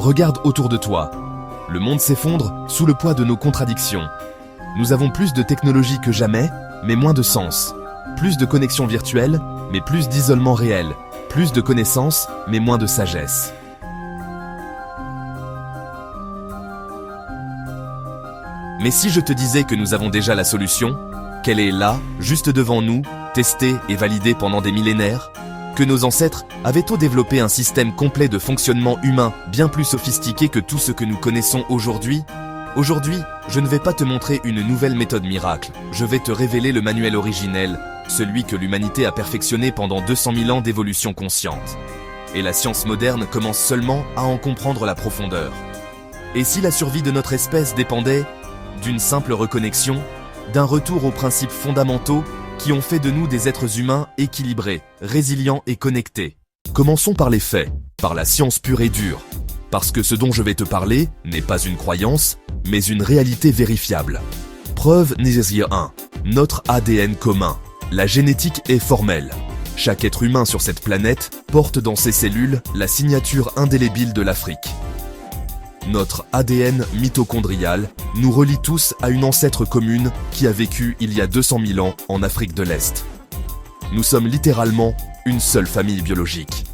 Regarde autour de toi. Le monde s'effondre sous le poids de nos contradictions. Nous avons plus de technologie que jamais, mais moins de sens. Plus de connexions virtuelles, mais plus d'isolement réel. Plus de connaissances, mais moins de sagesse. Mais si je te disais que nous avons déjà la solution, qu'elle est là, juste devant nous, testée et validée pendant des millénaires, que nos ancêtres avaient tôt développé un système complet de fonctionnement humain bien plus sophistiqué que tout ce que nous connaissons aujourd'hui, je ne vais pas te montrer une nouvelle méthode miracle, je vais te révéler le manuel originel, celui que l'humanité a perfectionné pendant 200 000 ans d'évolution consciente. Et la science moderne commence seulement à en comprendre la profondeur. Et si la survie de notre espèce dépendait d'une simple reconnexion, d'un retour aux principes fondamentaux qui ont fait de nous des êtres humains équilibrés, résilients et connectés. Commençons par les faits, par la science pure et dure. Parce que ce dont je vais te parler n'est pas une croyance, mais une réalité vérifiable. Preuve numéro 1. Notre ADN commun. La génétique est formelle. Chaque être humain sur cette planète porte dans ses cellules la signature indélébile de l'Afrique. Notre ADN mitochondrial nous relie tous à une ancêtre commune qui a vécu il y a 200 000 ans en Afrique de l'Est. Nous sommes littéralement une seule famille biologique.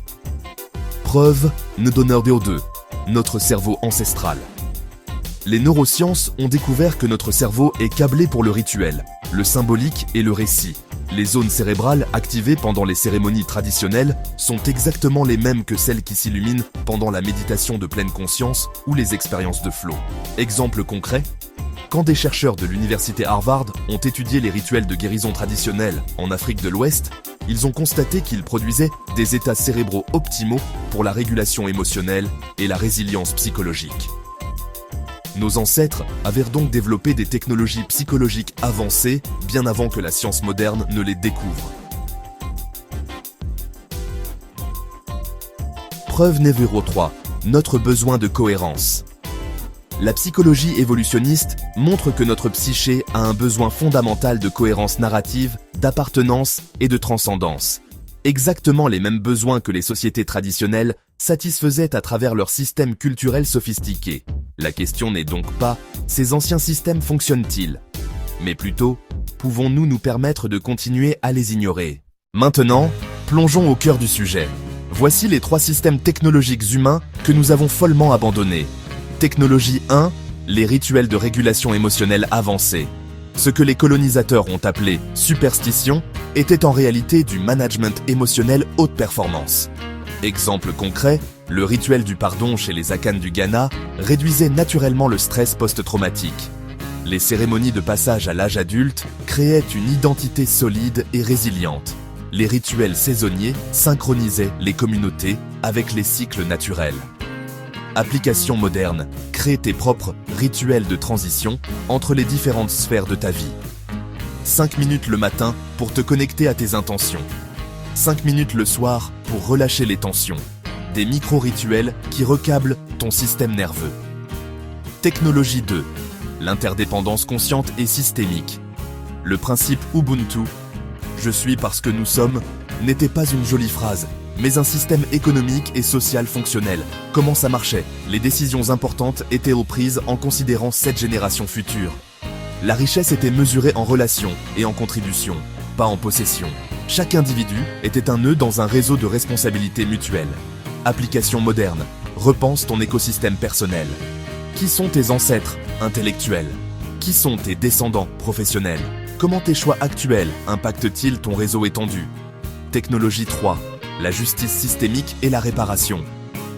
Preuve numéro 2. Notre cerveau ancestral. Les neurosciences ont découvert que notre cerveau est câblé pour le rituel, le symbolique et le récit. Les zones cérébrales activées pendant les cérémonies traditionnelles sont exactement les mêmes que celles qui s'illuminent pendant la méditation de pleine conscience ou les expériences de flow. Exemple concret, quand des chercheurs de l'université Harvard ont étudié les rituels de guérison traditionnels en Afrique de l'Ouest, ils ont constaté qu'ils produisaient des états cérébraux optimaux pour la régulation émotionnelle et la résilience psychologique. Nos ancêtres avaient donc développé des technologies psychologiques avancées bien avant que la science moderne ne les découvre. Preuve numéro 3. Notre besoin de cohérence. La psychologie évolutionniste montre que notre psyché a un besoin fondamental de cohérence narrative, d'appartenance et de transcendance. Exactement les mêmes besoins que les sociétés traditionnelles satisfaisaient à travers leur système culturel sophistiqué. La question n'est donc pas « ces anciens systèmes fonctionnent-ils » mais plutôt « pouvons-nous nous permettre de continuer à les ignorer ?» Maintenant, plongeons au cœur du sujet. Voici les 3 systèmes technologiques humains que nous avons follement abandonnés. Technologie 1, les rituels de régulation émotionnelle avancés. Ce que les colonisateurs ont appelé « superstition » était en réalité du management émotionnel haute performance. Exemple concret, le rituel du pardon chez les Akans du Ghana réduisait naturellement le stress post-traumatique. Les cérémonies de passage à l'âge adulte créaient une identité solide et résiliente. Les rituels saisonniers synchronisaient les communautés avec les cycles naturels. Application moderne, crée tes propres rituels de transition entre les différentes sphères de ta vie. 5 minutes le matin pour te connecter à tes intentions. 5 minutes le soir pour relâcher les tensions. Des micro-rituels qui recablent ton système nerveux. Technologie 2. L'interdépendance consciente et systémique. Le principe Ubuntu, je suis parce que nous sommes, n'était pas une jolie phrase, mais un système économique et social fonctionnel. Comment ça marchait? Les décisions importantes étaient prises en considérant cette génération future. La richesse était mesurée en relations et en contributions, pas en possession. Chaque individu était un nœud dans un réseau de responsabilité mutuelle. Application moderne, repense ton écosystème personnel. Qui sont tes ancêtres intellectuels? Qui sont tes descendants professionnels? Comment tes choix actuels impactent-ils ton réseau étendu? Technologie 3, la justice systémique et la réparation.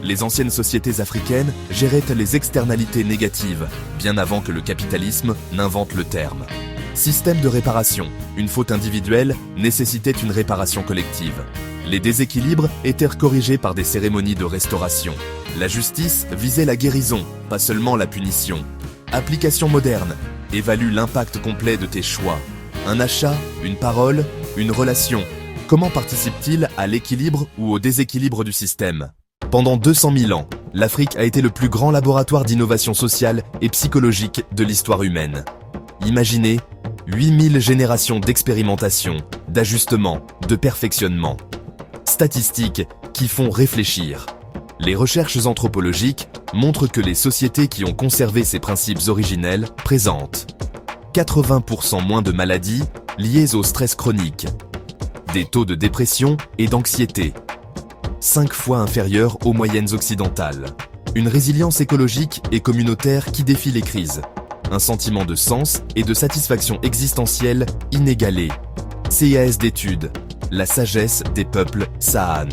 Les anciennes sociétés africaines géraient les externalités négatives, bien avant que le capitalisme n'invente le terme. Système de réparation. Une faute individuelle nécessitait une réparation collective. Les déséquilibres étaient corrigés par des cérémonies de restauration. La justice visait la guérison, pas seulement la punition. Application moderne. Évalue l'impact complet de tes choix. Un achat, une parole, une relation. Comment participe-t-il à l'équilibre ou au déséquilibre du système? Pendant 200 000 ans, l'Afrique a été le plus grand laboratoire d'innovation sociale et psychologique de l'histoire humaine. Imaginez 8000 générations d'expérimentation, d'ajustement, de perfectionnement. Statistiques qui font réfléchir. Les recherches anthropologiques montrent que les sociétés qui ont conservé ces principes originels présentent 80% moins de maladies liées au stress chronique, des taux de dépression et d'anxiété, 5 fois inférieurs aux moyennes occidentales, une résilience écologique et communautaire qui défie les crises, un sentiment de sens et de satisfaction existentielle inégalé. CIAS d'études, la sagesse des peuples Sahan.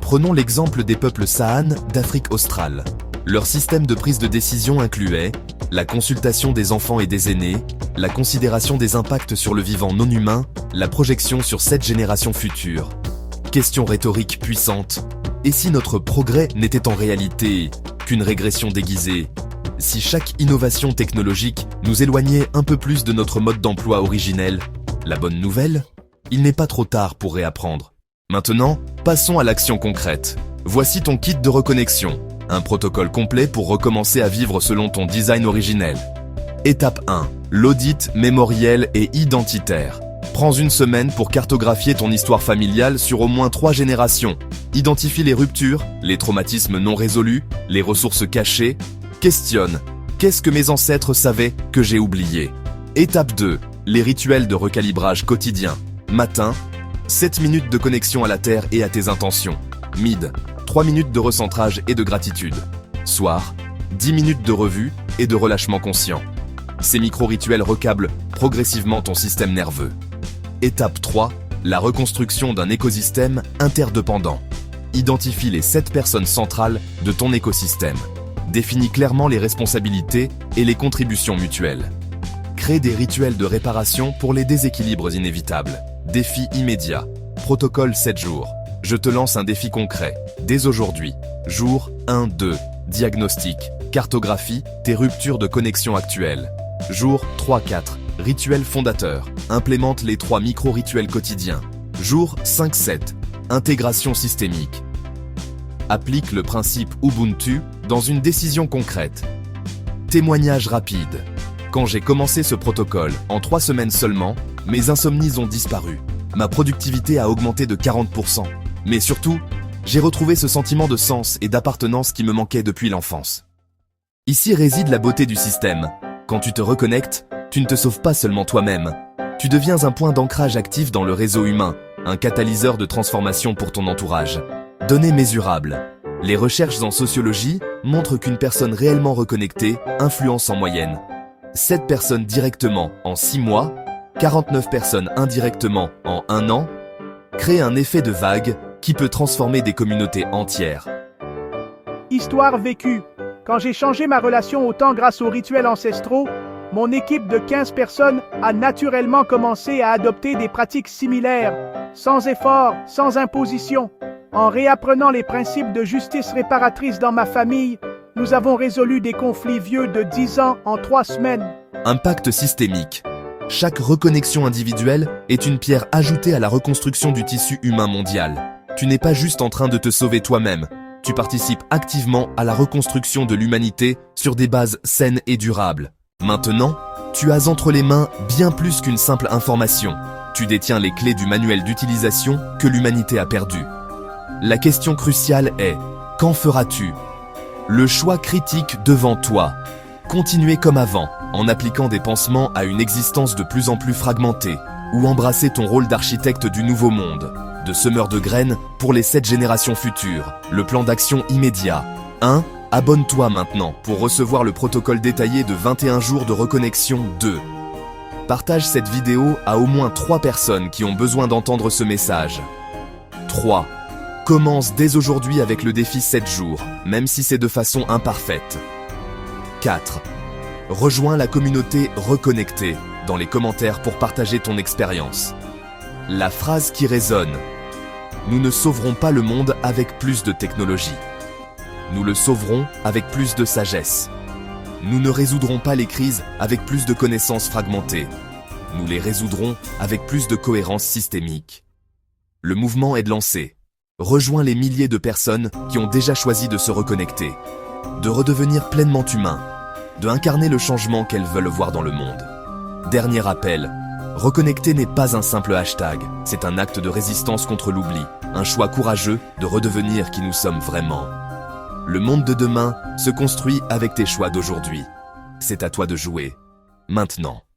Prenons l'exemple des peuples Sahan d'Afrique australe. Leur système de prise de décision incluait la consultation des enfants et des aînés, la considération des impacts sur le vivant non humain, la projection sur 7 générations futures. Question rhétorique puissante. Et si notre progrès n'était en réalité qu'une régression déguisée? Si chaque innovation technologique nous éloignait un peu plus de notre mode d'emploi originel? La bonne nouvelle? Il n'est pas trop tard pour réapprendre. Maintenant, passons à l'action concrète. Voici ton kit de reconnexion. Un protocole complet pour recommencer à vivre selon ton design originel. Étape 1. L'audit mémoriel et identitaire. Prends une semaine pour cartographier ton histoire familiale sur au moins 3 générations. Identifie les ruptures, les traumatismes non résolus, les ressources cachées. Questionne. Qu'est-ce que mes ancêtres savaient que j'ai oublié? Étape 2. Les rituels de recalibrage quotidien. Matin, 7 minutes de connexion à la Terre et à tes intentions. Mid, 3 minutes de recentrage et de gratitude. Soir, 10 minutes de revue et de relâchement conscient. Ces micro-rituels recablent progressivement ton système nerveux. Étape 3. La reconstruction d'un écosystème interdépendant. Identifie les 7 personnes centrales de ton écosystème. Définis clairement les responsabilités et les contributions mutuelles. Crée des rituels de réparation pour les déséquilibres inévitables. Défi immédiat. Protocole 7 jours. Je te lance un défi concret. Dès aujourd'hui. Jour 1-2. Diagnostic. Cartographie tes ruptures de connexion actuelles. Jour 3-4. Rituel fondateur. Implémente les 3 micro-rituels quotidiens. Jour 5-7. Intégration systémique. Applique le principe Ubuntu dans une décision concrète. Témoignage rapide. Quand j'ai commencé ce protocole, en 3 semaines seulement, mes insomnies ont disparu. Ma productivité a augmenté de 40%. Mais surtout, j'ai retrouvé ce sentiment de sens et d'appartenance qui me manquait depuis l'enfance. Ici réside la beauté du système. Quand tu te reconnectes, tu ne te sauves pas seulement toi-même. Tu deviens un point d'ancrage actif dans le réseau humain, un catalyseur de transformation pour ton entourage. Données mesurables. Les recherches en sociologie montrent qu'une personne réellement reconnectée influence en moyenne 7 personnes directement en 6 mois, 49 personnes indirectement en 1 an, crée un effet de vague qui peut transformer des communautés entières. Histoire vécue. Quand j'ai changé ma relation au temps grâce aux rituels ancestraux, mon équipe de 15 personnes a naturellement commencé à adopter des pratiques similaires, sans effort, sans imposition. En réapprenant les principes de justice réparatrice dans ma famille, nous avons résolu des conflits vieux de 10 ans en 3 semaines. Impact systémique. Chaque reconnexion individuelle est une pierre ajoutée à la reconstruction du tissu humain mondial. Tu n'es pas juste en train de te sauver toi-même, tu participes activement à la reconstruction de l'humanité sur des bases saines et durables. Maintenant, tu as entre les mains bien plus qu'une simple information. Tu détiens les clés du manuel d'utilisation que l'humanité a perdu. La question cruciale est, qu'en feras-tu? Le choix critique devant toi. Continuer comme avant, en appliquant des pansements à une existence de plus en plus fragmentée, ou embrasser ton rôle d'architecte du nouveau monde, de semeur de graines pour les 7 générations futures. Le plan d'action immédiat. 1. Abonne-toi maintenant pour recevoir le protocole détaillé de 21 jours de reconnexion. 2. Partage cette vidéo à au moins 3 personnes qui ont besoin d'entendre ce message. 3. Commence dès aujourd'hui avec le défi 7 jours, même si c'est de façon imparfaite. 4. Rejoins la communauté Reconnectée dans les commentaires pour partager ton expérience. La phrase qui résonne. Nous ne sauverons pas le monde avec plus de technologie. Nous le sauverons avec plus de sagesse. Nous ne résoudrons pas les crises avec plus de connaissances fragmentées. Nous les résoudrons avec plus de cohérence systémique. Le mouvement est lancé. Rejoins les milliers de personnes qui ont déjà choisi de se reconnecter, de redevenir pleinement humains, de incarner le changement qu'elles veulent voir dans le monde. Dernier appel, reconnecter n'est pas un simple hashtag, c'est un acte de résistance contre l'oubli, un choix courageux de redevenir qui nous sommes vraiment. Le monde de demain se construit avec tes choix d'aujourd'hui. C'est à toi de jouer. Maintenant.